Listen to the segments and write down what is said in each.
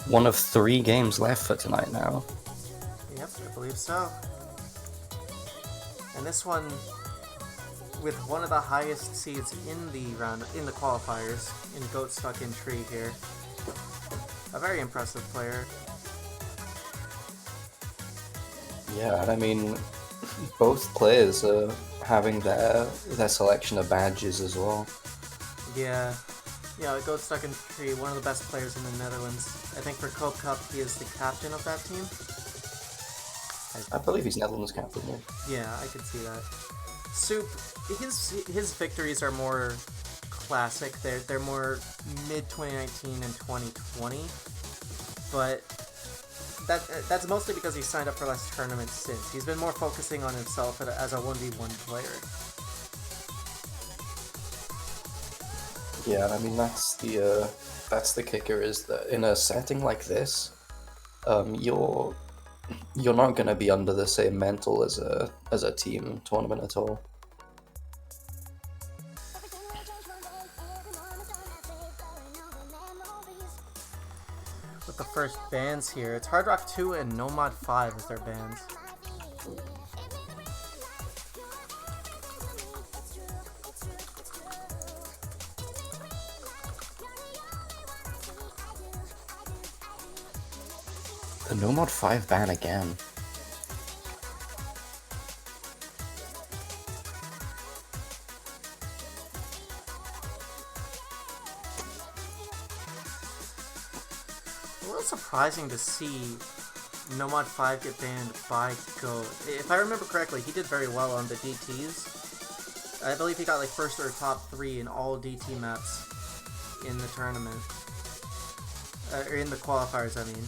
one of 3 games left for tonight now. Yep, I believe so. And this one, with one of the highest seeds in the qualifiers, in goatstuckintree here. A very impressive player. Yeah, and I mean, both players are having their selection of badges as well. Yeah. Yeah, goatstuckintree, one of the best players in the Netherlands. I think for Cope Cup, he is the captain of that team. I believe he's Netherlands captain. Yeah, I could see that. Soup, his victories are more classic. They're more mid 2019 and 2020, but that's mostly because he signed up for less tournaments since. He's been more focusing on himself as a 1v1 player. Yeah, I mean that's the kicker, is that in a setting like this, you're not gonna be under the same mental as a team tournament at all. With the first bans here, it's Hard Rock 2 and Nomad 5 as their bans. The Nomad 5 ban again. A little surprising to see Nomad 5 get banned by Goat. If I remember correctly, he did very well on the DTs. I believe he got like first or top 3 in all DT maps in the tournament. Or in the qualifiers, I mean.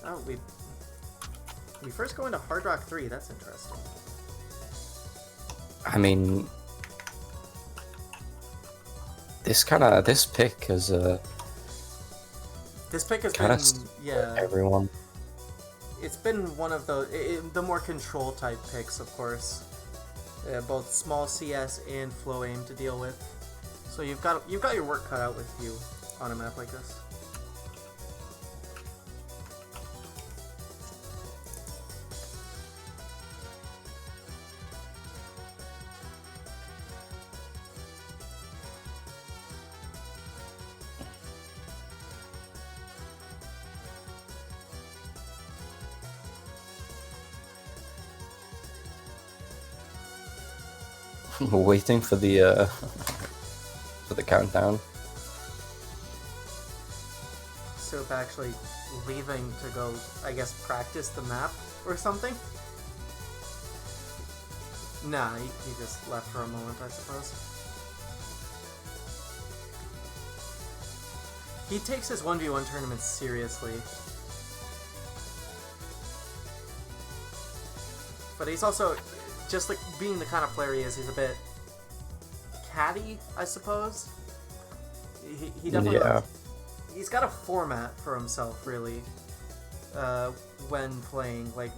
Oh, we first go into Hard Rock 3, that's interesting. I mean, this pick has This pick has kinda been, yeah, everyone. it's been one of the more control type picks, of course. Both small CS and flow aim to deal with. So you've got your work cut out with you on a map like this. Waiting for the countdown. Soup actually leaving to go, I guess, practice the map or something? Nah, he just left for a moment, I suppose. He takes his 1v1 tournaments seriously. But he's also, just like being the kind of player he is, he's a bit catty, I suppose. He definitely, Yeah. He's got a format for himself, really, when playing, like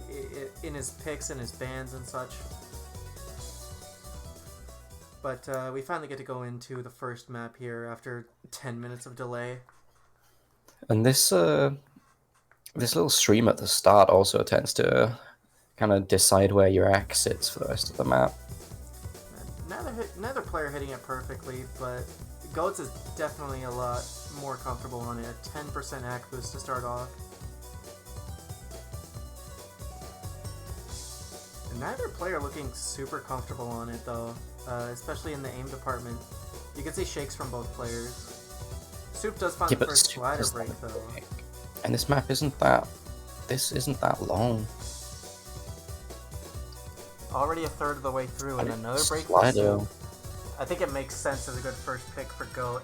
in his picks and his bans and such. But we finally get to go into the first map here after 10 minutes of delay. And this little stream at the start also tends to kind of decide where your axe sits for the rest of the map. Neither player hitting it perfectly, but Goats is definitely a lot more comfortable on it. A 10% AC boost to start off. And neither player looking super comfortable on it though, especially in the aim department. You can see shakes from both players. Soup does find the first slider break though. And this map isn't that long. Already a third of the way through and another break for Slider. Soup. I think it makes sense as a good first pick for Goat.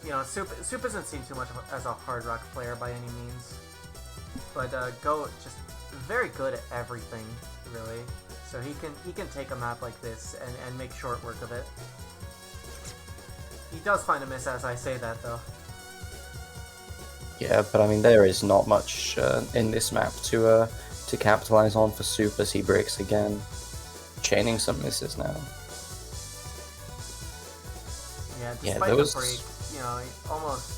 You know, Soup isn't seen too much as a hard rock player by any means. But Goat just very good at everything, really. So he can take a map like this and make short work of it. He does find a miss as I say that though. Yeah, but I mean there is not much in this map to capitalize on for Soup as he breaks again. Chaining some misses now. Yeah, Yeah, despite the those. break, almost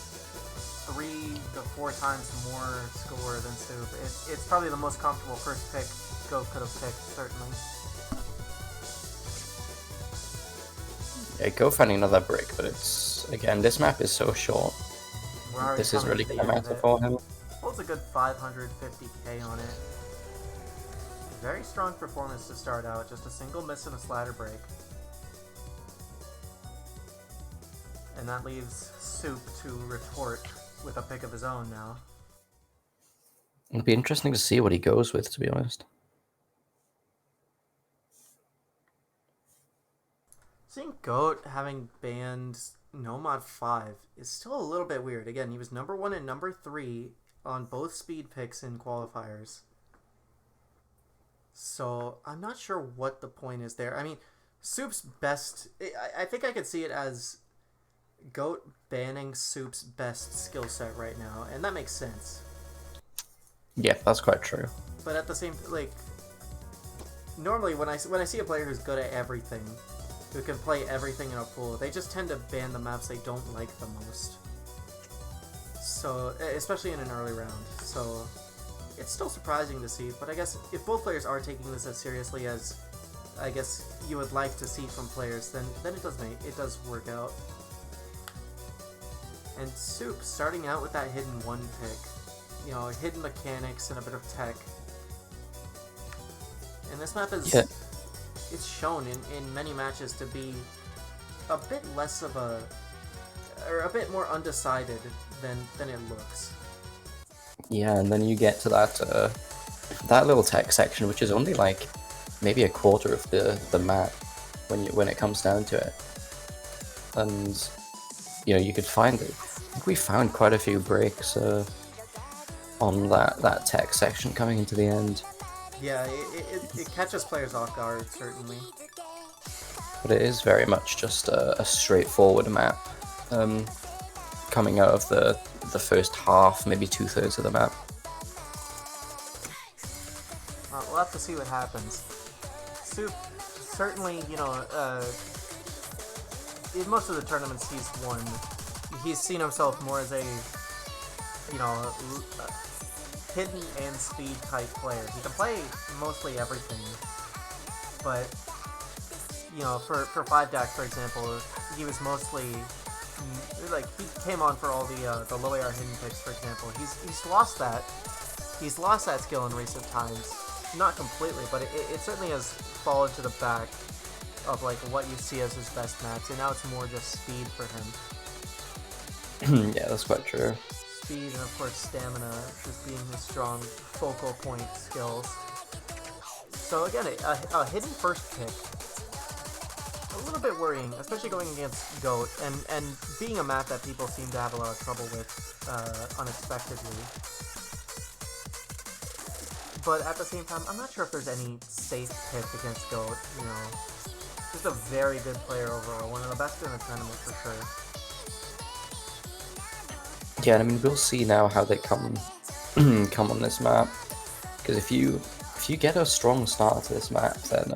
3 to 4 times more score than Soup. It's probably the most comfortable first pick Goat could have picked, certainly. Yeah, go finding another break, but it's again, this map is so short. We're already This is coming really to the gonna end of matter it. for him. Holds a good 550k on it. Very strong performance to start out, just a single miss and a slider break. And that leaves Soup to retort with a pick of his own now. It'll be interesting to see what he goes with, to be honest. Seeing Goat having banned Nomad 5 is still a little bit weird. Again, he was number 1 and number 3 on both speed picks in qualifiers. So I'm not sure what the point is there. I mean, Soup's best... I think I could see it as Goat banning Soup's best skill set right now, and that makes sense. Yeah, that's quite true. But at the same... normally when I see a player who's good at everything, who can play everything in a pool, they just tend to ban the maps they don't like the most. So, especially in an early round. So, it's still surprising to see, but I guess if both players are taking this as seriously as I guess you would like to see from players, then it does work out. And Soup starting out with that hidden 1 pick. Hidden mechanics and a bit of tech. And this map is... Yeah. It's shown in many matches to be a bit less of a bit more undecided than it looks. Yeah, and then you get to that little tech section, which is only like maybe a quarter of the map when it comes down to it. And you could find it. I think we found quite a few breaks on that tech section coming into the end. Yeah, it catches players off guard, certainly. But it is very much just a straightforward map. Coming out of the first half, maybe 2/3 of the map. We'll have to see what happens. Soup, certainly, in most of the tournaments he's won, he's seen himself more as a, hidden and speed type player. He can play mostly everything, but for 5DAC, for example, he was mostly he came on for all the low AR hidden picks, for example. He's lost that skill in recent times, not completely, but it certainly has fallen to the back of what you see as his best maps, and now it's more just speed for him. Yeah, that's quite true. Speed and of course stamina just being his strong focal point skills. So again, a hidden first pick. A little bit worrying, especially going against Goat, and being a map that people seem to have a lot of trouble with unexpectedly. But at the same time, I'm not sure if there's any safe pick against Goat. Just a very good player overall, one of the best in the tournament for sure. Yeah, I mean, we'll see now how they come on this map, because if you get a strong start to this map, then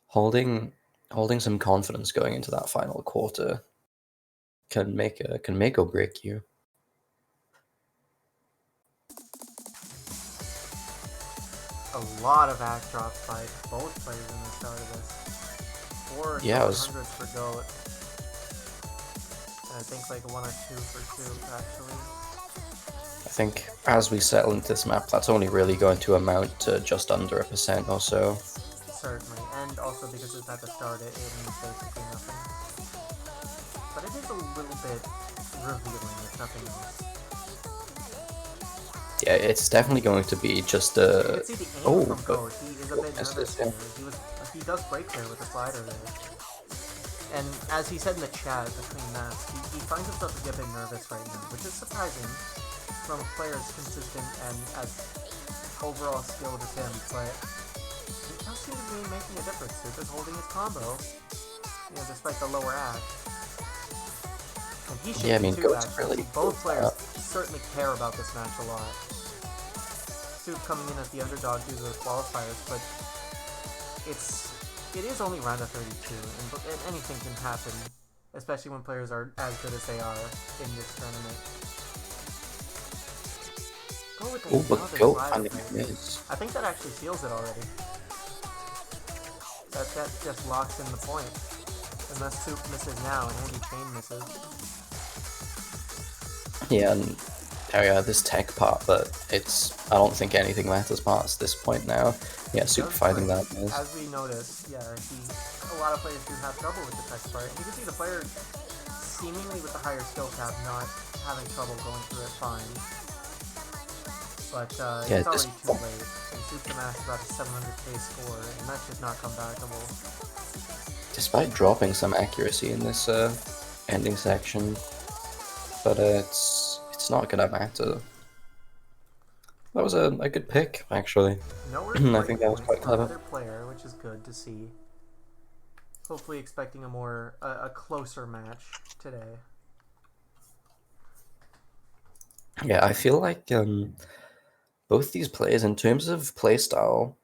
holding some confidence going into that final quarter can make or break you. A lot of act drops by both players in the start of this. 4 700s for Goat. And I think 1 or 2 for Soup, actually. I think as we settle into this map, that's only really going to amount to just under 1% or so. Certainly, and also because it's at the start, it means basically nothing. But it is a little bit revealing, if nothing else. Yeah, it's definitely going to be just a... You can see the aim from Goat. He is a bit nervous there. He does break there with the slider there. And as he said in the chat between maps, he finds himself to be a bit nervous right now, which is surprising from a player as consistent and as overall skilled as him, but it does seem to be making a difference. Soup is holding his combo, despite the lower act. And he should too, actually. Both players certainly care about this match a lot. Soup coming in as the underdog due to the qualifiers, but it is only round of 32, and anything can happen especially when players are as good as they are in this tournament. Go with Oh, but another Goat fire finally break. missed. I think that actually seals it already. That just locks in the point. Unless Soup misses now and Andy Chain misses. Yeah, and oh yeah, this tech part, but I don't think anything matters past this point now. Yeah, He Super does fighting break. that miss. As we noticed, yeah, a lot of players do have trouble with the tech part. You can see the player seemingly with the higher skill cap not having trouble going through it fine. But Yeah, it's already too late. And Soup the Mask got a 700k score, and that's just not comebackable. despite dropping some accuracy in this ending section, but it's not gonna matter. That was a good pick, actually. No I break think that was points quite for clever. either player, which is good to see. Hopefully expecting a closer match today. Yeah, I feel like both these players, in terms of playstyle,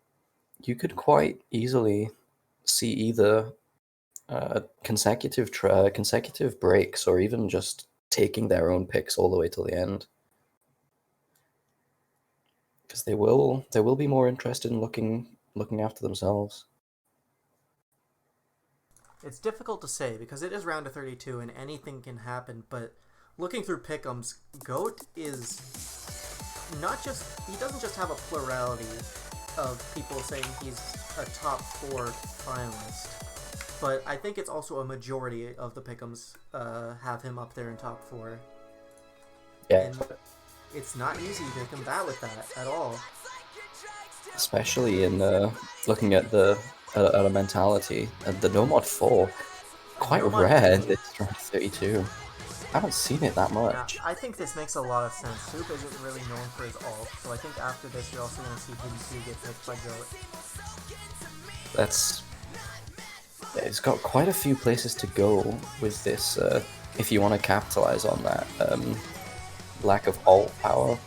you could quite easily see either consecutive breaks or even just taking their own picks all the way till the end. Because they will be more interested in looking after themselves. It's difficult to say because it is round of 32 and anything can happen, but looking through pick'ems, Goat is not just, he doesn't just have a plurality of people saying he's a top 4 finalist, but I think it's also a majority of the pick'ems have him up there in top 4. Yeah, And it's not easy to combat with that at all. especially in looking at a mentality. The Nomod 4, quite Nomad rare in 4, this round 32. I haven't seen it that yeah, much. I think this makes a lot of sense. Soup isn't really known for his ult, so I think after this you're also going to see him 2 get picked by Goat. That's Yeah, it's got quite a few places to go with this if you want to capitalize on that lack of ult power.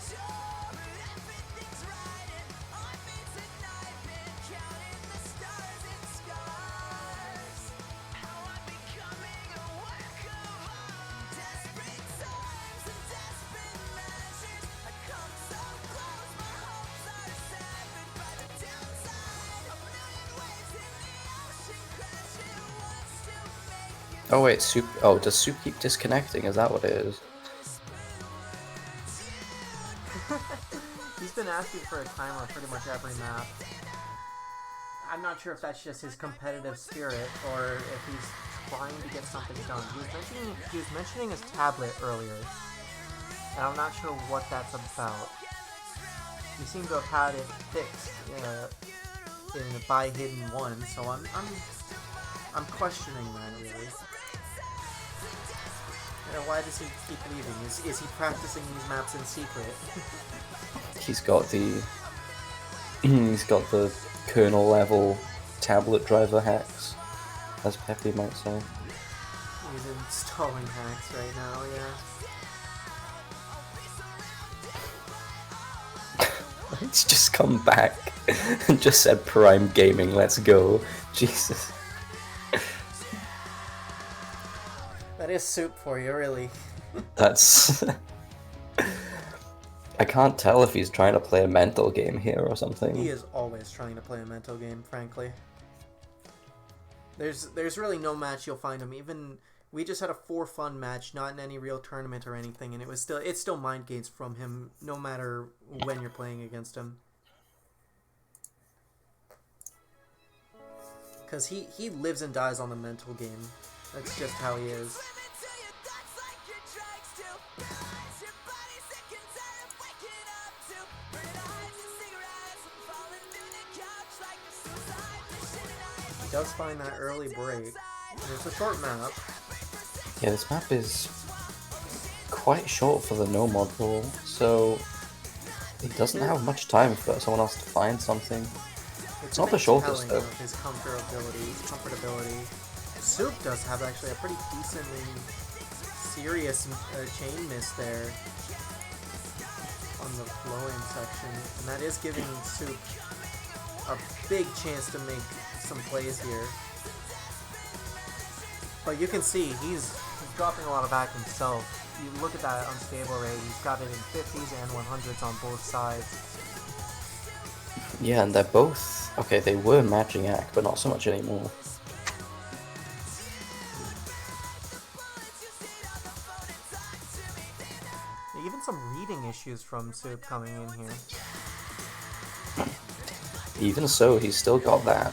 Oh wait, Soup. Oh, does Soup keep disconnecting? Is that what it is? He's been asking for a timer pretty much every map. I'm not sure if that's just his competitive spirit or if he's trying to get something done. He was mentioning his tablet earlier, and I'm not sure what that's about. He seemed to have had it fixed by Hidden 1, so I'm questioning that really. Why does he keep leaving? Is he practicing these maps in secret? He's got the kernel level tablet driver hacks, as Peppy might say. He's installing hacks right now, yeah. He's just come back and just said Prime Gaming, let's go. Jesus. That is Soup for you, really. That's... I can't tell if he's trying to play a mental game here or something. He is always trying to play a mental game, frankly. There's really no match you'll find him. Even we just had a for fun match, not in any real tournament or anything, and it's still mind games from him, no matter when you're playing against him. Because he lives and dies on the mental game. That's just how he is. He does find that early break. It's a short map. Yeah, this map is quite short for the no mod rule, so he doesn't have much time for someone else to find something. It's not the shortest, though. Of his comfortability. Soup does have actually a pretty decently serious chain miss there on the flowing section, and that is giving Soup a big chance to make some plays here. But you can see he's dropping a lot of back himself. You look at that unstable rate, he's got it in 50s and 100s on both sides. Yeah, and they're both... Okay, they were matching act, but not so much anymore. Even some reading issues from Soup coming in here. Even so, he's still got that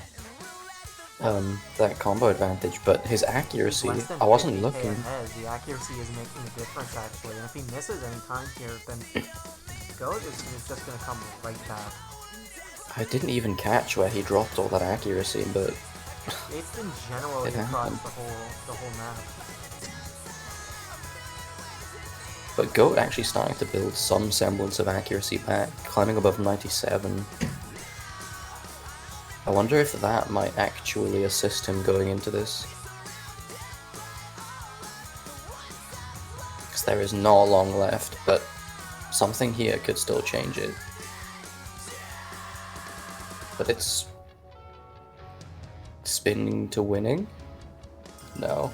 combo advantage, but his accuracy, Less than I wasn't 50K looking. ahead. The accuracy is making a difference, actually. And if he misses any time here, then Goat is just going to come right back. I didn't even catch where he dropped all that accuracy, but It's been generally across the whole map. But Goat actually starting to build some semblance of accuracy back, climbing above 97. I wonder if that might actually assist him going into this. Because there is not long left, but something here could still change it. But it's... spinning to winning? No.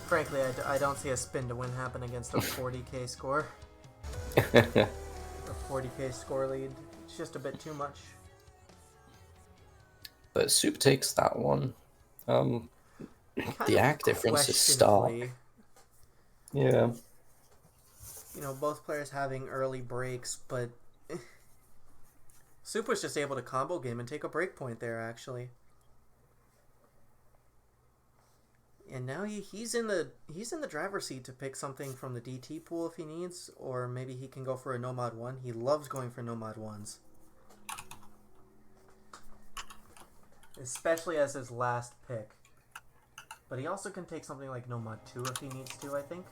Frankly, I don't see a spin to win happen against a 40k score. A 40k score lead. It's just a bit too much. But Soup takes that one. The act difference is stark. Questionably. Yeah. You know, both players having early breaks, but Soup was just able to combo game and take a break point there, actually. And now he's in the driver's seat to pick something from the DT pool if he needs, or maybe he can go for a no mod 1. He loves going for no mod 1s. Especially as his last pick. But he also can take something like no mod 2 if he needs to, I think.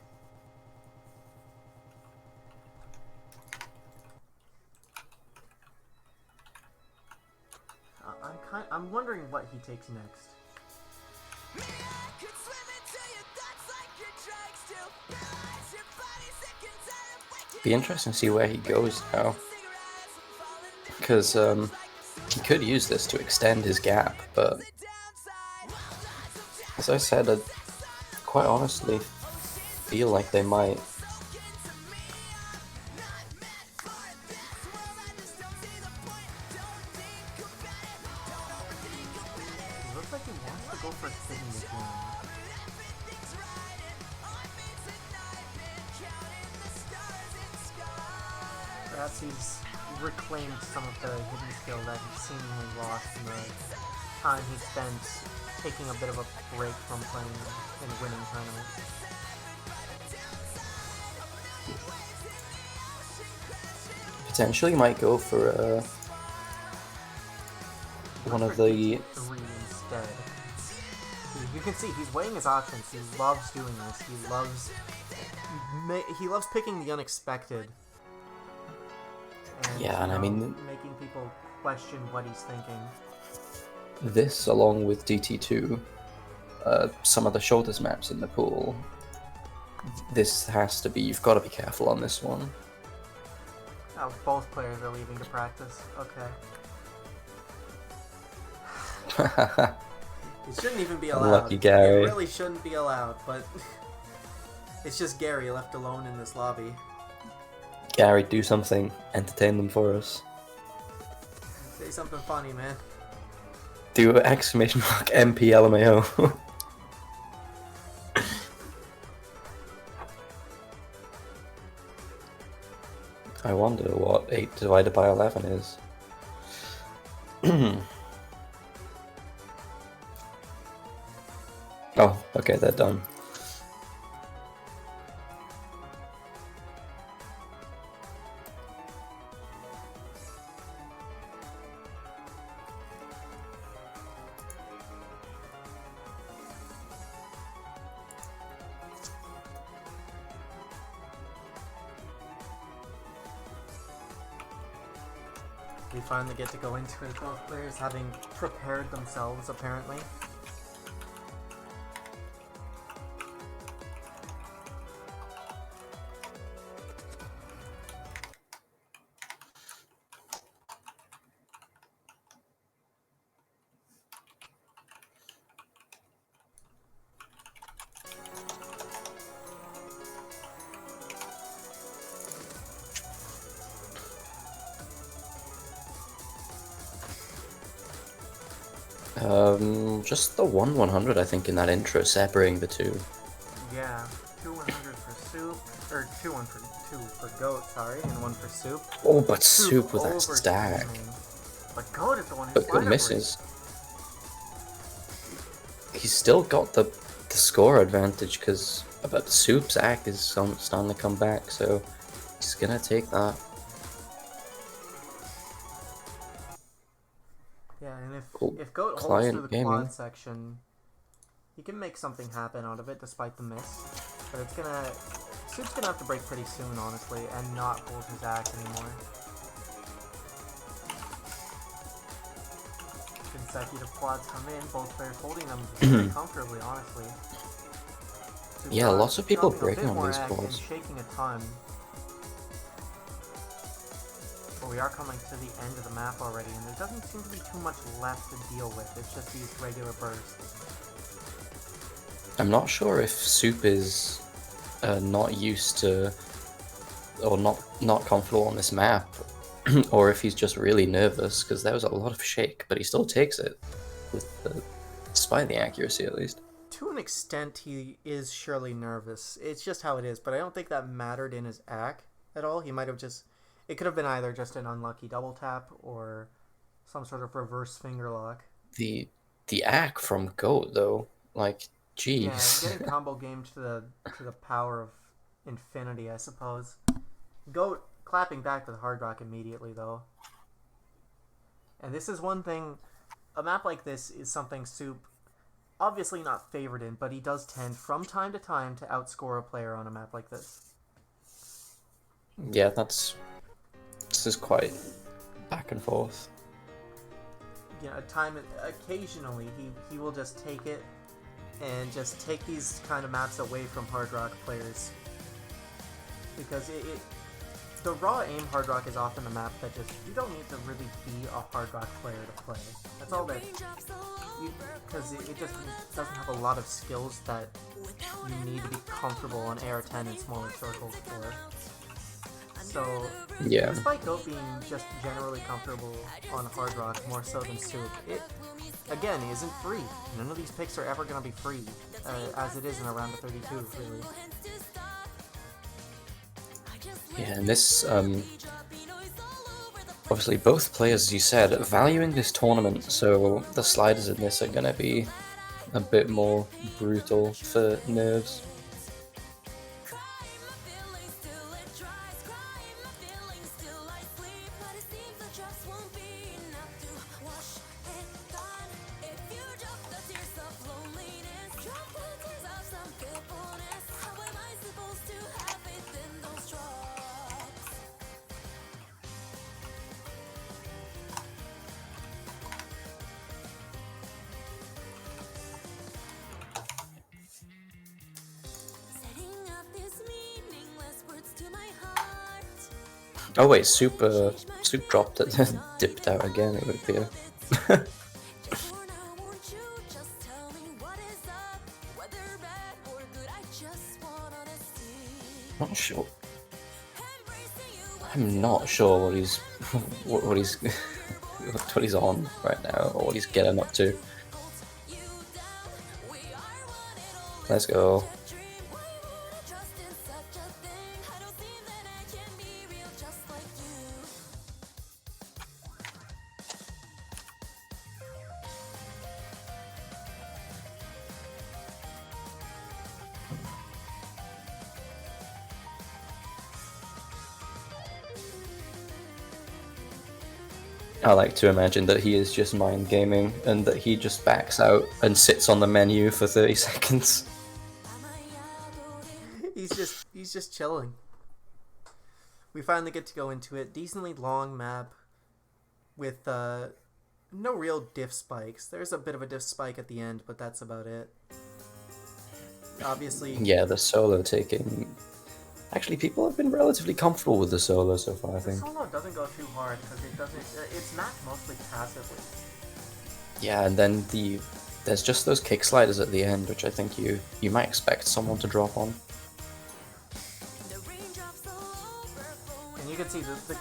I'm wondering what he takes next. Be interesting to see where he goes now. Because he could use this to extend his gap, but as I said, I quite honestly feel like they might. It looks like he wants to go for spinning the game. Perhaps he's reclaimed some of the hidden skill that he seemingly lost in the time he spent taking a bit of a break from playing in winning tournaments. Potentially might go for one of the... 3 instead. You can see he's weighing his options. He loves doing this. He loves picking the unexpected. Yeah, and I mean... making people question what he's thinking. This, along with DT2, some of the shortest maps in the pool, this has to be... You've got to be careful on this one. Oh, both players are leaving to practice. Okay. It shouldn't even be allowed. Unlucky Gary. It really shouldn't be allowed, but it's just Gary left alone in this lobby. Gary, do something. Entertain them for us. Say something funny, man. Do exclamation mark MPLMAO. I wonder what 8 divided by 11 is. Oh, okay, they're done. We finally get to go into it, both players having prepared themselves, apparently. Just the 100 I think in that intro, separating the two. Yeah, 2 100 for Soup, or 2 for Goat, sorry, and 1 for Soup. Oh, but Soup Soup with that stack. overteaming. But Goat is the one who But Goat slider misses. breaks. He's still got the score advantage because but Soup's act is starting to come back, so he's gonna take that. Yeah, and Oh, if Goat holds through the client gaming. quad section, he can make something happen out of it despite the miss. But it's gonna... Soup's gonna have to break pretty soon, honestly, and not hold his act anymore. Consecutive quads come in, both players holding them very comfortably, honestly. Soup Yeah, lots of people dropping a breaking bit on more these act and quads. shaking a ton. But we are coming to the end of the map already, and there doesn't seem to be too much left to deal with. It's just these regular bursts. I'm not sure if Soup is not used to or not comfortable on this map, or if he's just really nervous because there was a lot of shake, but he still takes it with despite the accuracy at least. To an extent, he is surely nervous. It's just how it is, but I don't think that mattered in his act at all. He might have just... It could have been either just an unlucky double tap or some sort of reverse finger lock. The act from Goat though, like, Yeah, jeez. getting combo game to the power of infinity, I suppose. Goat clapping back with Hard Rock immediately, though. And this is one thing... A map like this is something Soup obviously not favored in, but he does tend from time to time to outscore a player on a map like this. Yeah, this is quite back and forth. You know, occasionally he will just take it and just take these kind of maps away from Hard Rock players, because the raw aim Hard Rock is often a map that just you don't need to really be a Hard Rock player to play. That's all that because it just doesn't have a lot of skills that you need to be comfortable on AR-10 in smaller circles for. So, Yeah. despite Goat being just generally comfortable on Hard Rock more so than Soup, it, again, isn't free. None of these picks are ever going to be free, as it is in a round of 32, really. Yeah, and this, obviously both players, as you said, valuing this tournament, so the sliders in this are gonna be a bit more brutal for nerves. Oh wait, Soup dropped it, dipped out again, it would appear. Not sure. I'm not sure what he's what he's what he's on right now, or what he's getting up to. Let's go. I like to imagine that he is just mind gaming and that he just backs out and sits on the menu for 30 seconds. He's just chilling. We finally get to go into it. Decently long map with no real diff spikes. There's a bit of a diff spike at the end, but that's about it. Obviously... Yeah, the solo taking... Actually, people have been relatively comfortable with the solo so far, I think. The solo doesn't go too hard because it doesn't... It's not mostly passively. Yeah, and then there's just those kick sliders at the end, which I think you might expect someone to drop on. And you can see the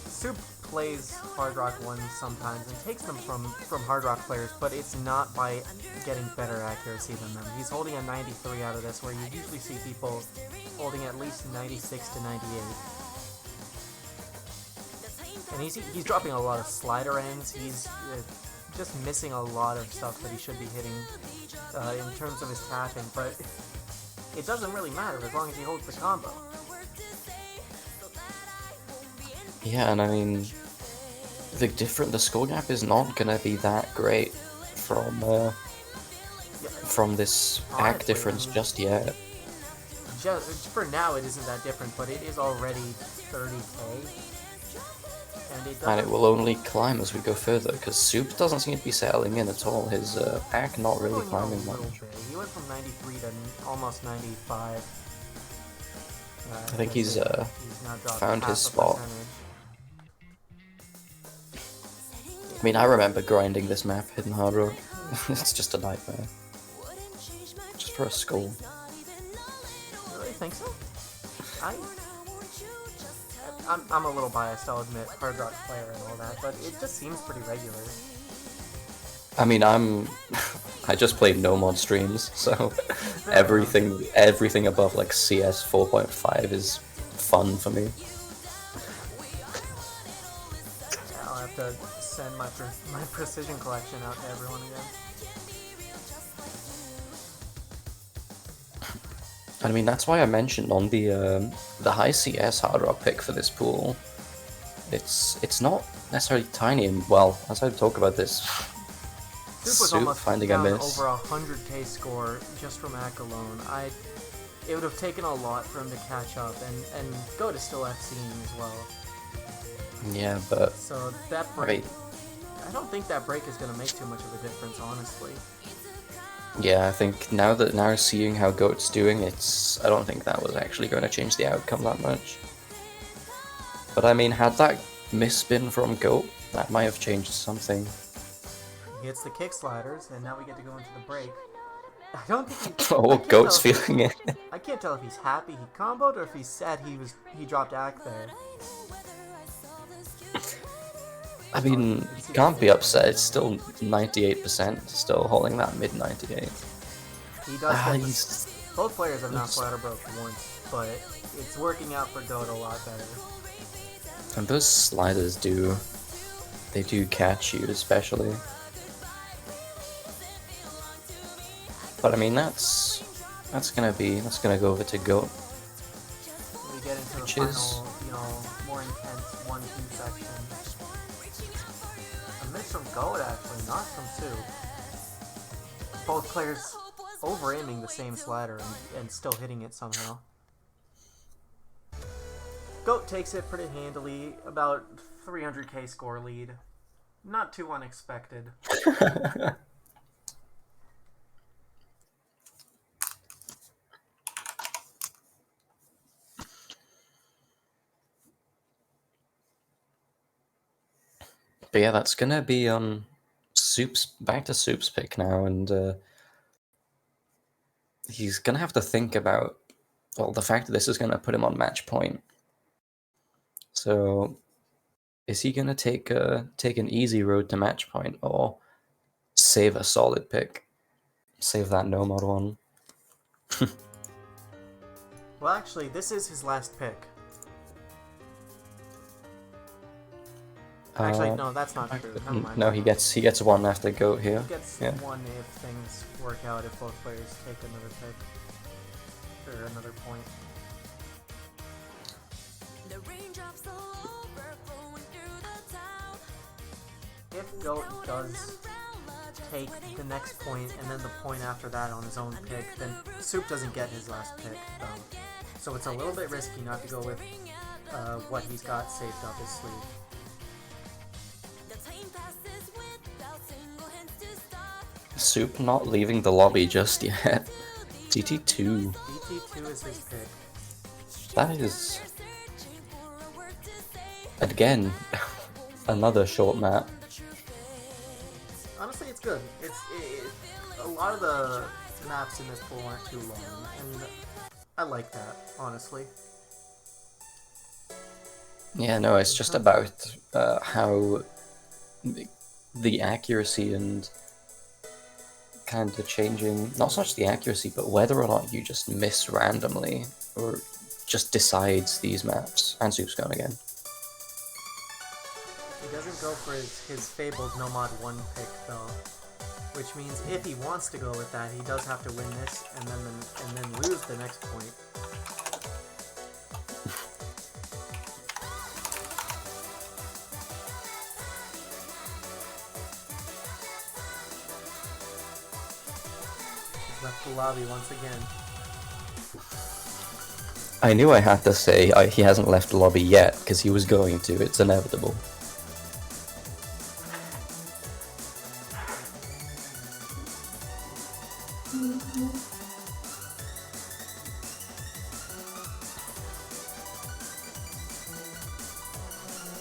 Soup plays Hard Rock ones sometimes and takes them from Hard Rock players, but it's not by getting better accuracy than them. He's holding a 93 out of this, where you usually see people holding at least 96 to 98. And he's dropping a lot of slider ends. He's just missing a lot of stuff that he should be hitting in terms of his tapping, but it doesn't really matter as long as he holds the combo. Yeah, and I mean, the score gap is not gonna be that great from this act difference just yet. Just for now, it isn't that different, but it is already 30k. And it will only climb as we go further, because Soup doesn't seem to be settling in at all. His pack not really climbing much. He went from 93 to almost 95. I think he's found his spot. I mean, I remember grinding this map, Hidden Hard Rock. It's just a nightmare. Just for a skull. You really think so? I'm a little biased, I'll admit, Hard Rock player and all that, but it just seems pretty regular. I mean, I just play no mod streams, so everything above like CS 4.5 is fun for me. I'll have to send my precision collection out to everyone again. I mean, that's why I mentioned on the high CS hard rock pick for this pool. It's not necessarily tiny, and well, as I talk about this, Soup was almost finding down a miss. over 100k score just from Ack alone. It would have taken a lot for him to catch up, and Goat is still FCing as well. Yeah, but so that break, I don't think that break is going to make too much of a difference, honestly. Yeah, I think now seeing how Goat's doing, I don't think that was actually going to change the outcome that much. But I mean, had that miss been from Goat, that might have changed something. He hits the kick sliders, and now we get to go into the break. I don't think he... Oh, Goat's feeling it. I can't tell if he's happy he comboed or if he's sad he dropped Ack there. I mean, you can't be upset, it's still 98%, still holding that mid-98. He does both players have now slider broke once, but it's working out for Goat a lot better. And those sliders do catch you, especially. But I mean, that's gonna go over to Goat. We get into the final, more intense 1-2 section. A miss from Goat, actually, not from Soup. Both players over-aiming the same slider and still hitting it somehow. Goat takes it pretty handily, about 300k score lead. Not too unexpected. But yeah, that's gonna be back to Soup's pick now, and he's gonna have to think about, well, the fact that this is gonna put him on match point. So, is he gonna take an easy road to match point, or save a solid pick, save that no mod one? Well, actually, this is his last pick. Actually, no, that's not true. Never mind. No, he gets one after Goat here. He gets one if things work out, if both players take another pick. Or another point. If Goat does take the next point and then the point after that on his own pick, then Soup doesn't get his last pick, though. So it's a little bit risky not to go with what he's got saved up his sleeve. Soup not leaving the lobby just yet. DT2. DT2 is his pick. That is... Again, another short map. Honestly, it's good. A lot of the maps in this pool aren't too long, and I like that, honestly. Yeah, no, it's just about how the accuracy and kind of changing, not so much the accuracy, but whether or not you just miss randomly or just decides these maps. And Soup's going again. He doesn't go for his fabled Nomad 1 pick, though. Which means if he wants to go with that, he does have to win this and then lose the next point. He's left the lobby once again. I knew I had to say he hasn't left the lobby yet, because he was going to. It's inevitable.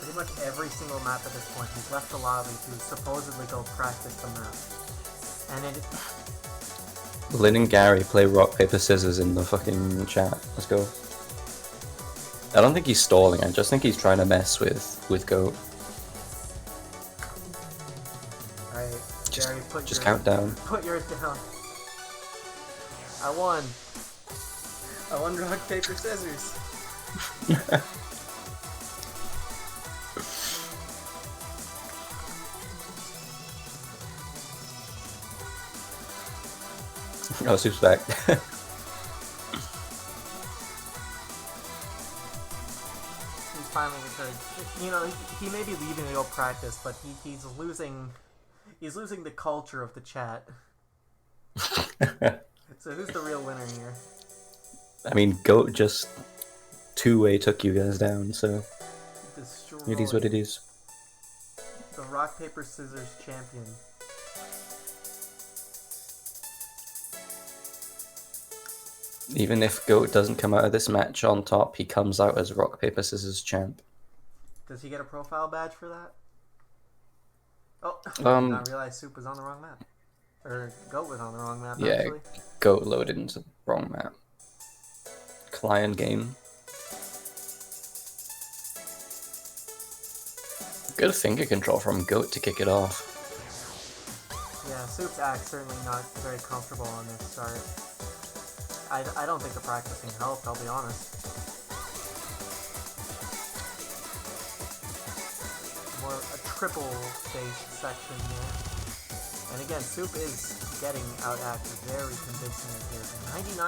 Pretty much every single map at this point, he's left the lobby to supposedly go practice the map. And it... Lynn and Gary play rock, paper, scissors in the fucking chat. Let's go. I don't think he's stalling, I just think he's trying to mess with Goat. Alright, Gary, just count down. Put yours down. I won. I won rock, paper, scissors. Oh, Soup's back. He's finally returned. You know, he may be leaving to go practice, but he's losing the culture of the chat. So who's the real winner here? I mean, Goat just two-way took you guys down, so it is what it is. The rock, paper, scissors champion. Even if Goat doesn't come out of this match on top, he comes out as rock, paper, scissors champ. Does he get a profile badge for that? Oh, I did not realize Soup was on the wrong map. Or Goat was on the wrong map, yeah, actually. Goat loaded into the wrong map. Client game. Good finger control from Goat to kick it off. Yeah, Soup's act certainly not very comfortable on this start. I don't think the practicing helped, I'll be honest. More a triple-based section here. And again, Soup is getting out-acted very convincingly here.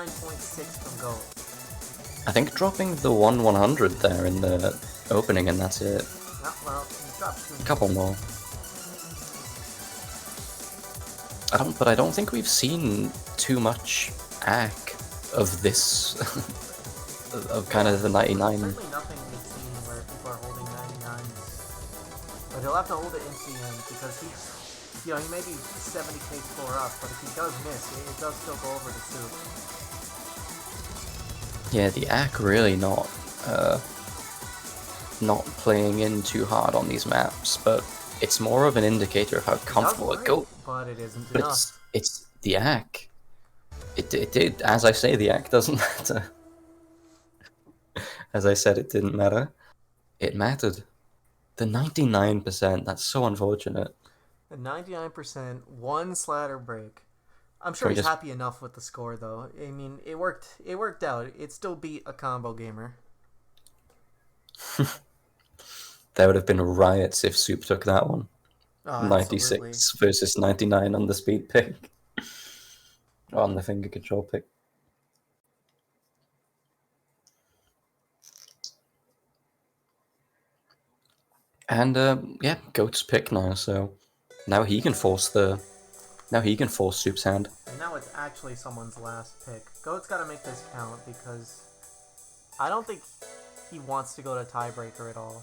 99.6 from Goat. I think dropping the 100 there in the opening, and that's it. Yeah, well, he dropped two. A couple more. I don't think we've seen too much ACK of this, of kind of the 99. Certainly nothing we've seen where people are holding 99s. But he'll have to hold it into the end because he may be 70k score up, but if he does miss, it does still go over to Soup. Yeah, the ACK really not playing in too hard on these maps, but it's more of an indicator of how comfortable it goes. But it isn't but enough. It's the ACK. It did, as I say, the ACK doesn't matter. As I said, it didn't matter. It mattered. The 99%, that's so unfortunate. The 99%, one slather break. I'm sure he's happy enough with the score, though. I mean, it worked out. It still beat a combo gamer. There would have been riots if Soup took that one. Oh, 96 absolutely. versus 99 on the speed pick. On the finger control pick. And yeah, Goat's pick now, so now he can force Soup's hand. And now it's actually someone's last pick. Goat's got to make this count because I don't think he wants to go to tiebreaker at all.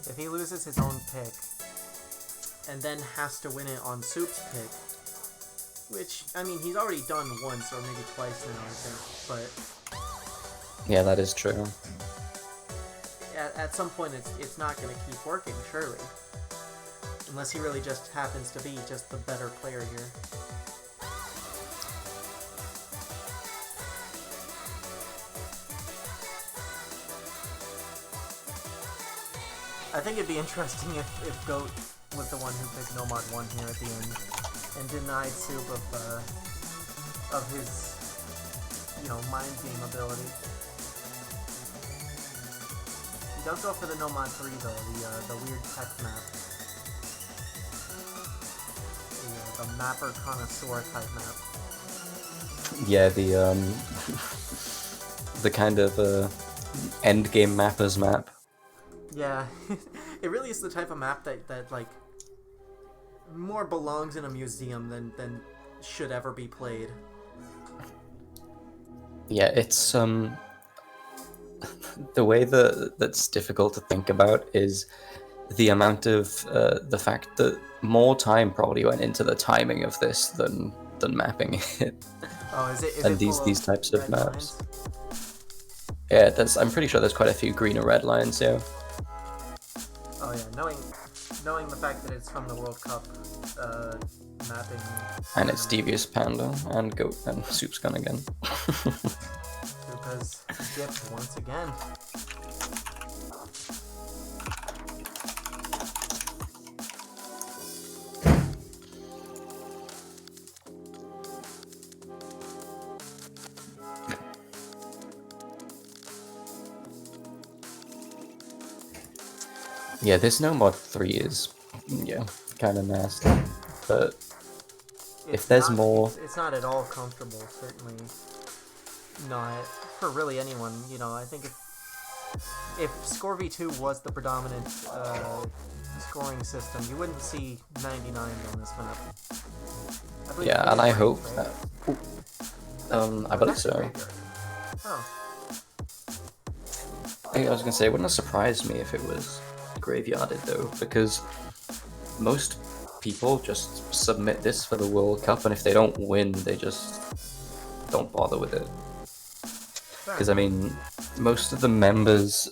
If he loses his own pick and then has to win it on Soup's pick, which, I mean, he's already done once or maybe twice now, I think, but... Yeah, that is true. At some point, it's not going to keep working, surely. Unless he really just happens to be just the better player here. I think it'd be interesting if Goat was the one who picked Nomad 1 here at the end and denied Soup of his, mind game ability. He does go for the Nomad 3 though, the weird tech map. The mapper connoisseur type map. Yeah, the kind of endgame mappers map. Yeah, it really is the type of map that like more belongs in a museum than should ever be played. Yeah, it's the way that's difficult to think about is the amount of the fact that more time probably went into the timing of this than mapping it. Oh, is it? And these types of maps. Yeah, I'm pretty sure there's quite a few green and red lines. Yeah. Oh yeah, knowing the fact that it's from the World Cup mapping. And it's Devious Panda and Goat and Soup's gone again. Soup has dipped once again. Yeah, this Nomad 3 is, kind of nasty. But if there's more... It's not at all comfortable, certainly not for really anyone. I think if Score v2 was the predominant scoring system, you wouldn't see 99 on this map. Yeah, and I hope that... I believe so. Oh. I was gonna say, it wouldn't have surprised me if it was graveyarded though, because most people just submit this for the World Cup, and if they don't win, they just don't bother with it. Because I mean, most of the members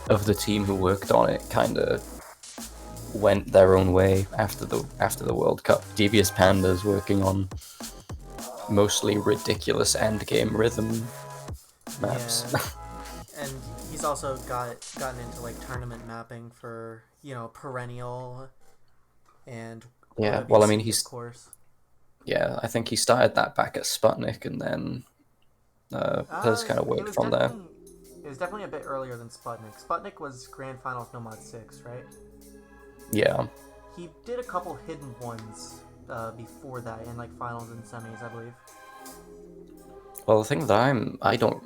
of the team who worked on it kind of went their own way after the World Cup. Devious Panda's working on mostly ridiculous endgame rhythm maps. Yeah. And he's also gotten into like tournament mapping for Perennial and Yeah, well, I mean, of course. Yeah, I think he started that back at Sputnik, and then has kind of worked from there. It was definitely a bit earlier than Sputnik. Sputnik was Grand Final of Nomad 6, right? Yeah. He did a couple hidden ones before that in like finals and semis, I believe. Well, the thing that I don't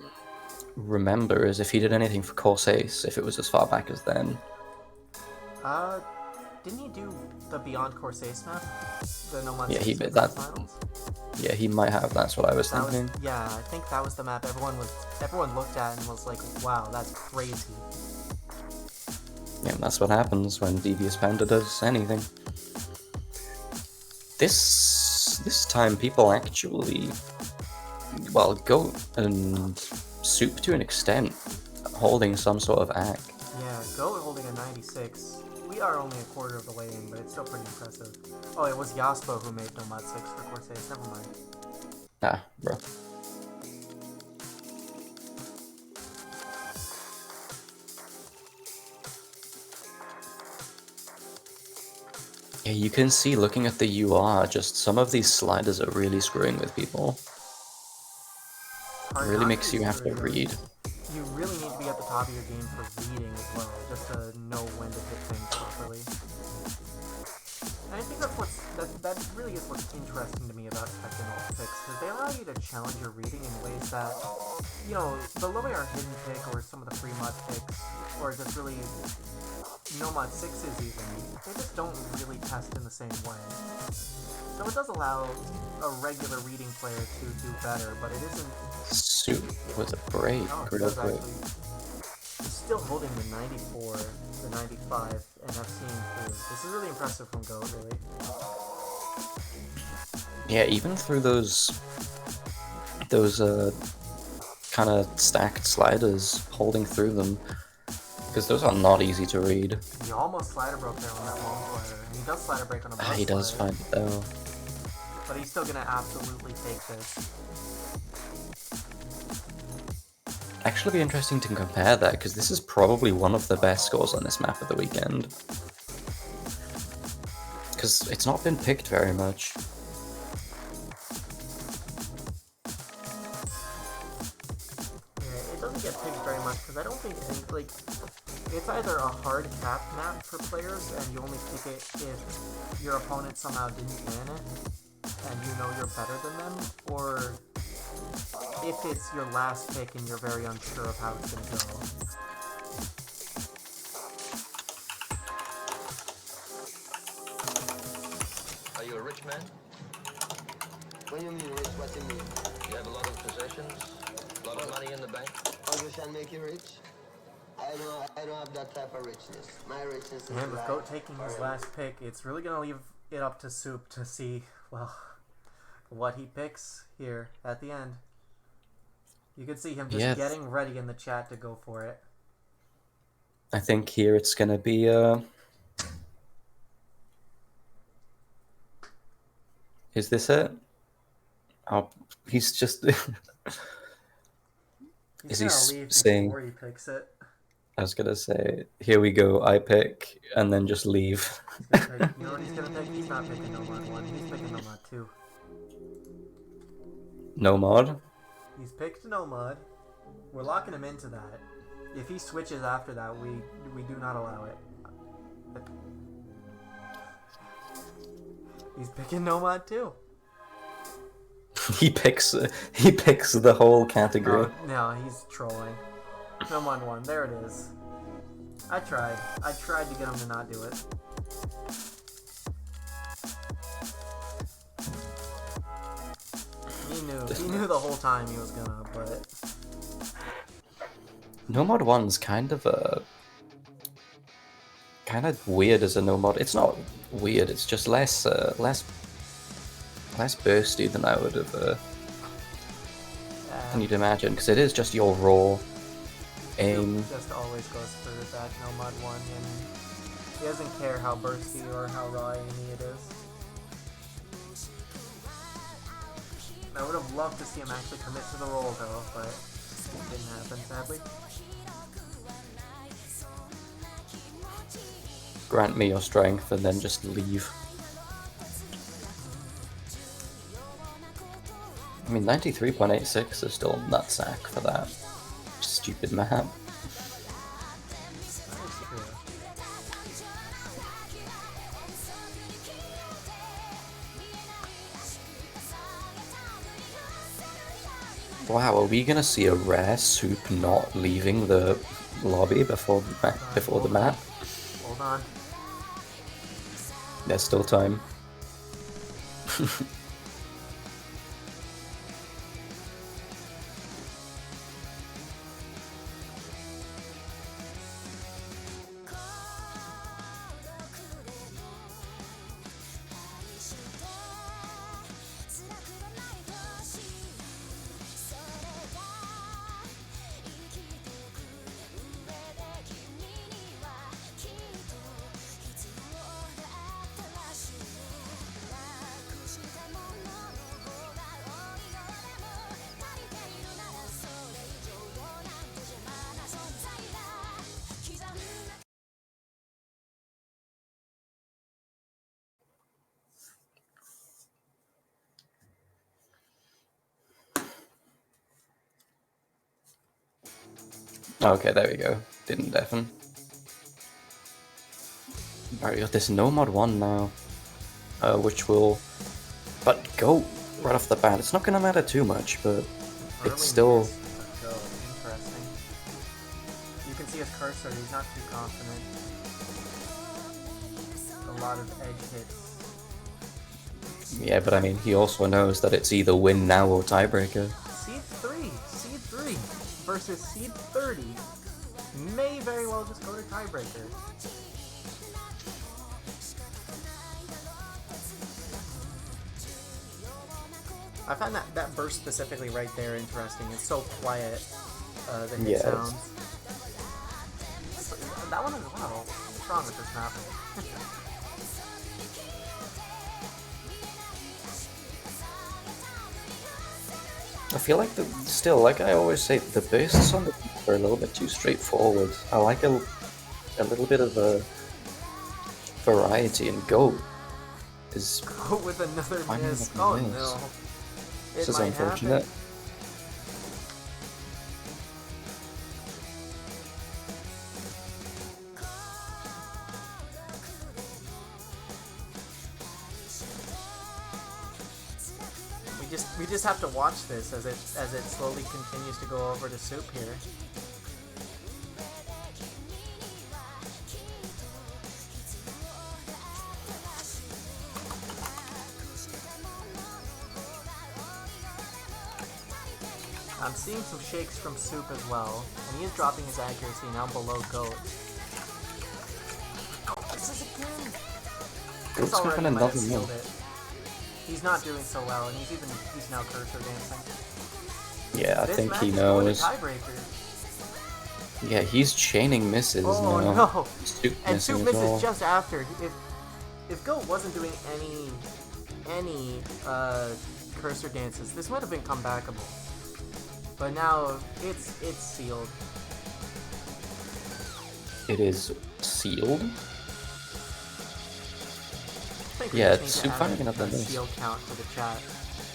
remember is if he did anything for Course Ace, if it was as far back as then. Didn't he do the Beyond Course Ace map? The Nomad 6 he did that. Finals? Yeah, he might have. That's what I was thinking. I think that was the map everyone looked at and was like, "Wow, that's crazy." Yeah, that's what happens when Devious Panda does anything. This time, people actually, Goat and Soup to an extent, holding some sort of act. Yeah, Goat holding a 96. We are only a quarter of the way in, but it's still pretty impressive. Oh, it was Yaspo who made Nomad 6 for Course Ace. Never mind. Ah, bro. Yeah, you can see looking at the UR, just some of these sliders are really screwing with people. It really makes you have to read. You really need to be at the top of your game for reading as well, just to know when to hit things properly. And I think that really is what's interesting to me about technical picks, because they allow you to challenge your reading in ways that, the lower our hidden pick or some of the free mod picks, or just really Nomad 6s even, they just don't really test in the same way. So it does allow a regular reading player to do better, but it isn't... Soup was a break real quick. He's still holding the 94, the 95, and FC through. This is really impressive from Goat, really. Yeah, even through those kind of stacked sliders, holding through them, because those are not easy to read. He almost slider broke there on that long slider, and he does slider break on a bus He does slider, find it though. but he's still gonna absolutely take this. actually be interesting to compare that, because this is probably one of the best scores on this map of the weekend. Because it's not been picked very much. Yeah, it doesn't get picked very much because I don't think like it's either a hard cap map for players and you only pick it if your opponent somehow didn't ban it and you know you're better than them, or if it's your last pick and you're very unsure of how it's gonna go. Are you a rich man? What do you mean rich? What do you mean? You have a lot of possessions? A lot of money in the bank? Hunger shall make you rich? I don't have that type of richness. My richness is And with life. Goat taking his last pick, it's really gonna leave it up to Soup to see, well, what he picks here at the end. You can see him just getting ready in the chat to go for it. I think here it's gonna be is this it? Oh, he's just He's is gonna he leave saying, before he picks it. I was gonna say, here we go, I pick, and then just leave. He's gonna pick, you know what he's gonna pick? He's not picking Nomad 1, he's picking Nomad 2. No mod? He's picked Nomad. We're locking him into that. If he switches after that, we do not allow it. He's picking Nomad 2. He picks the whole category. Oh, no, he's trolling. Nomad 1, there it is. I tried to get him to not do it. He knew the whole time he was gonna, but Nomad 1's kind of weird as a nomad. It's not weird, it's just less bursty than I would have you'd imagine, because it is just your raw aim. just always goes for that Nomad 1, and he doesn't care how bursty or how raw aimy it is. I would have loved to see him actually commit to the role though, but it didn't happen, sadly. Grant me your strength and then just leave. I mean, 93.86 is still nutsack for that stupid map. That is true. Wow, are we gonna see a rare Soup not leaving the lobby before the map? Hold on. There's still time. Okay, there we go. Didn't deafen. Alright, we got this Nomad 1 now, which will... But go right off the bat. It's not going to matter too much, but it's still... So interesting. You can see his cursor, he's not too confident. A lot of edge hits. Yeah, but I mean, he also knows that it's either win now or tiebreaker. Seed 3 versus Seed 30 may very well just go to tiebreaker. I found that burst specifically right there interesting. It's so quiet, the hit sounds. That one is, wow, what's wrong with this map? I feel like still, like I always say, the bursts on the are a little bit too straightforward. I like a little bit of a variety, and Goat is Go with another finding miss. another Oh miss. no. This It is might unfortunate. happen. We just have to watch this as it slowly continues to go over to Soup here. I'm seeing some shakes from Soup as well, and he is dropping his accuracy now below Goat. Oh, this is again! Goat's It's already got might have another sealed miss. it. He's not doing so well, and he's now cursor dancing. Yeah, I This think match he is going to knows. tiebreaker. Yeah, he's chaining misses Oh now. no! Soup And missing Soup as misses well. just after. If Goat wasn't doing any cursor dances, this might have been comebackable. But now it's sealed. It is sealed. I think we Yeah, just need to Soup add finding another a miss. seal count to the chat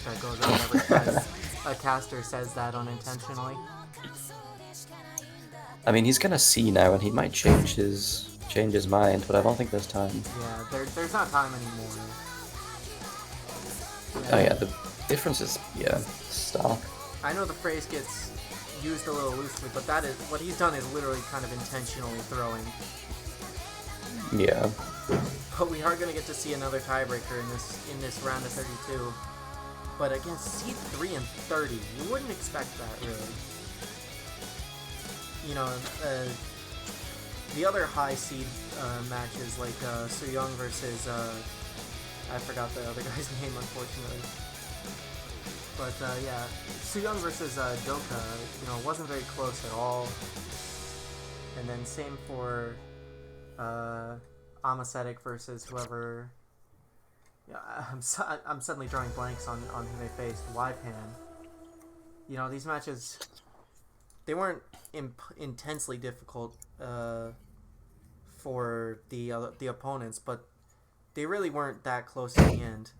that goes on every time a caster says that unintentionally. I mean, he's gonna see now, and he might change his mind, but I don't think there's time. Yeah, there's not time anymore. Oh yeah, the difference is stark. I know the phrase gets used a little loosely, but that is what he's done is literally kind of intentionally throwing. Yeah. But we are gonna get to see another tiebreaker in this round of 32. But against seed 3 and 30, you wouldn't expect that really. You know, the other high seed matches like Su Young versus I forgot the other guy's name unfortunately. But yeah, Su Young versus Doka, you know, wasn't very close at all. And then same for Amacetic versus whoever. Yeah, I'm suddenly drawing blanks on who they faced. Ypan. You know, these matches, they weren't intensely difficult for the opponents, but they really weren't that close in the end.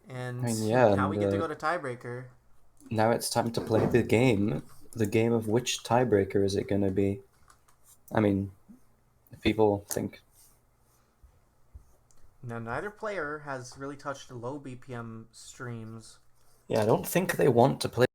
And I mean, yeah, now and we get to go to tiebreaker. now it's time to play the game. The game of which tiebreaker is it gonna be? I mean, if people think. Now, neither player has really touched low BPM streams. Yeah, I don't think they want to play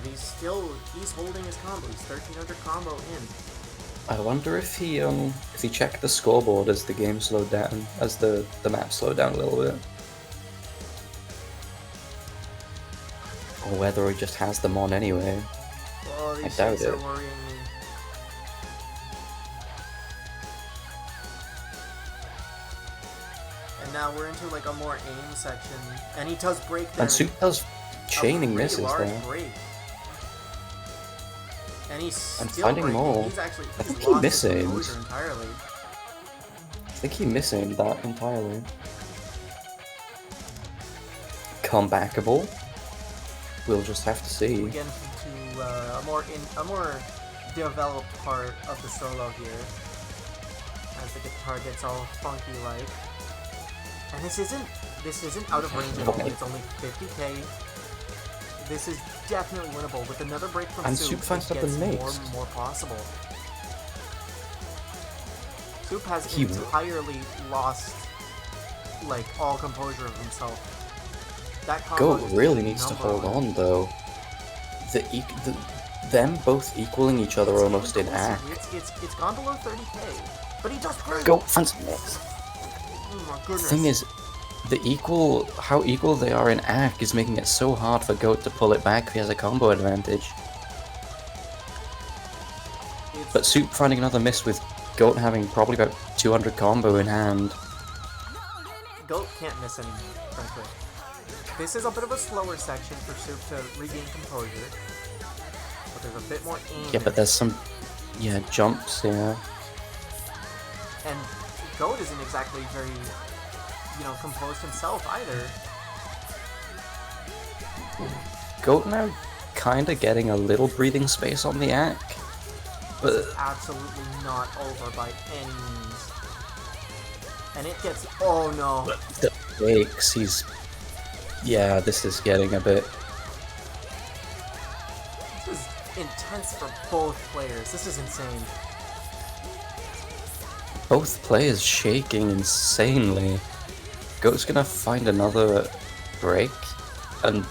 but he's holding his combo. He's 1300 combo in. I wonder if he checked the scoreboard as the game slowed down, as the map slowed down a little bit. Or whether he just has them on anyway. Oh, these doubt shakes are it. worrying me. And now we're into like a more aim section, and he does break there. And Soup does chaining a pretty misses large there. break. And he's And still finding breaking. more. He's actually I think he lost his misaimed. composure entirely. I think he misaimed that entirely. Comebackable. We'll just have to see. We get into a more developed part of the solo here, as the guitar gets all funky like. And this isn't out of range at all. It's only 50k. This is definitely winnable. With another break from And Soup, Soup finds it gets something more mixed. and more possible. Soup has He- entirely lost like all composure of himself. That combo Goat is really needs to number hold one. on though. Them both equaling each other It's almost in close. act. It's gone below 30k, but he does great. Goat finds a mix. Oh my The goodness. thing is, how equal they are in act is making it so hard for Goat to pull it back if he has a combo advantage. It's- But Soup finding another miss with Goat having probably about 200 combo in hand. Goat can't miss anymore, frankly. This is a bit of a slower section for Soup to regain composure, but there's a bit more aim. Yeah, in but it. there's some, jumps, yeah. And Goat isn't exactly very, composed himself either. Goat now kinda getting a little breathing space on the act. But Absolutely not over by any means. And it gets, oh no. the breaks, yeah, this is getting a bit. This is intense for both players. This is insane. Both players shaking insanely. Goat's gonna find another break, and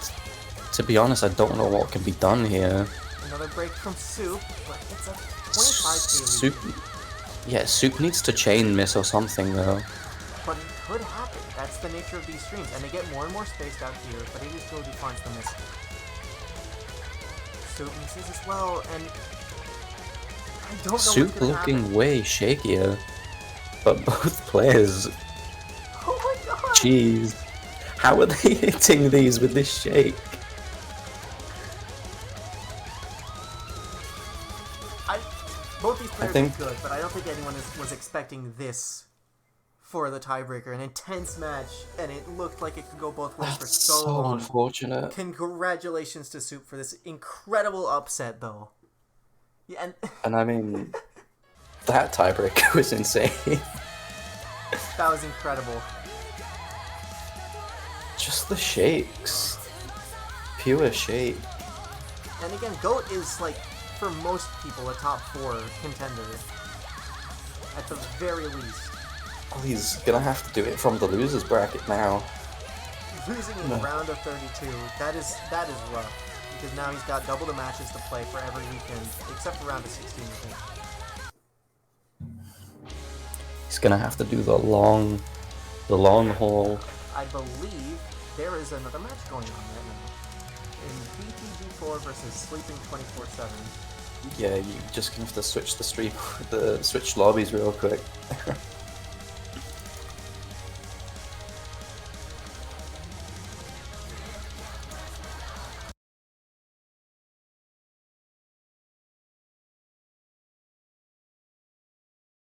to be honest, I don't know what can be done here. Another break from Soup, but it's a 25k lead. Soup, yeah, Soup needs to chain miss or something though. But it could happen. That's the nature of these streams, and they get more and more spaced out here, but it is still finds the miss. Soup misses as well, and I don't know Soup what's gonna looking happen. way shakier, but both players, Oh my god! jeez, how are they hitting these with this shake? Both these players think- are good, but I don't think anyone was expecting this for the tiebreaker. An intense match, and it looked like it could go both ways for That's so so long. unfortunate. Congratulations to Soup for this incredible upset, though. Yeah, and And I mean, that tiebreaker was insane. that was incredible. Just the shakes. Pure shake. And again, Goat is, like, for most people, a top 4 contender. At the very least. Well, he's gonna have to do it from the losers bracket now. Losing in round of 32, that is rough. Because now he's got double the matches to play for every weekend, except for round of 16, I think. He's gonna have to do the long haul. I believe there is another match going on right now. In BTG4 versus Sleeping 24/7. Yeah, you're just gonna have to switch the stream, switch lobbies real quick.